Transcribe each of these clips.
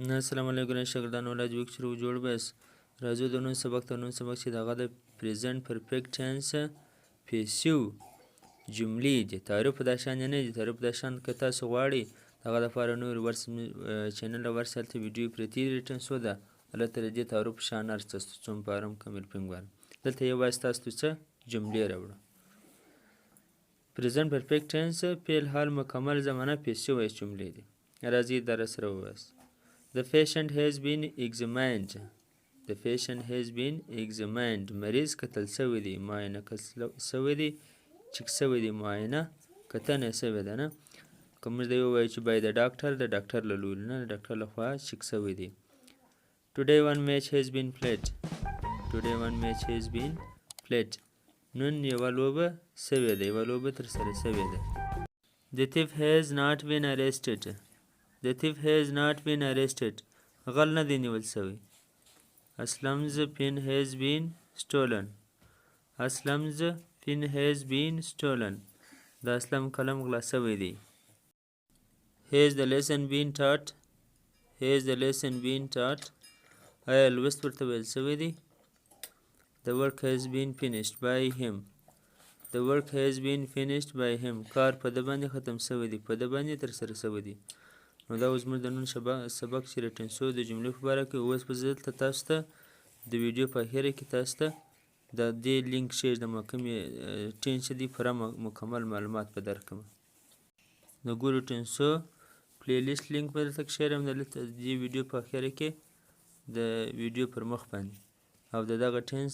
السلام علیکم شاګردانو ولایت ویک شروع جوړ بس راځو د نن سبق چې دغه د پریزنټ پرفیکټ ټینس پیسیو جملې دي تعریف د شان نه دي تعریف د شان که تاسو غواړئ هغه لپاره نور ورس چینل ورسالته ویډیو پرتی ریټن سو ده البته د دې تعریف شان ارڅست څوم پارم کمل پنګوال دلته یو واسطه تاسو څه جملې راوړو پریزنټ پرفیکټ ټینس فعل حال مکمل زمانه پیسیو جملې دي راځي درس راووس The patient has been examined. The patient has been examined. مریض کتل شوی دی معاینه شوی دی چک شوی دی معاینه کتنه شوی ده نه که موږ دی ووایو چې by the doctor د ډاکټر له لوري نه د ډاکټر لخوا چک شوی دی Today one match has been played. Today one match has been played. نن یوه لوبه شوې ده یوه لوبه ترسره شوې ده The thief has not been arrested. The thief has not been arrested. غل نه دی نیول شوی. Aslam's pen has been stolen. Aslam's pen has been stolen. د اسلم قلم غلا شوی دی. Has the lesson been taught? Has the lesson been taught? آیا لوست ورته ویل شوی دی. The work has been finished by him. The work has been finished by him. کار په ده باندې ختم شوی دی په ده باندې ترسره شوی دی نو دا اوس زموږ د نن سبق چې ریټن سو د جملې په باره کې اوس به زه دلته تاسو ته د ویډیو په اخره کې تاسو ته د دې لینک کښېږدم کومې ټینس دي پوره مکمل معلومات به درکړم د ګورو ټینسو پلی لیست لینک به درته کښېږدم د دې ویډیو په اخره کې د ویډیو پر مخ باندې او د دغه ټینس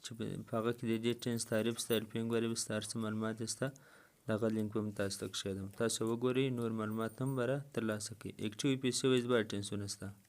چې په هغه کې د دې ټینس تعریف ستا هیلپینګ وری ستا هر څه معلومات سته دغه لینک به م تاسو ته کښېږدم تاسو وګورئ نور معلومات هم به را ترلاسه کړئ اکټیو پیسیو باید ټینسونه سته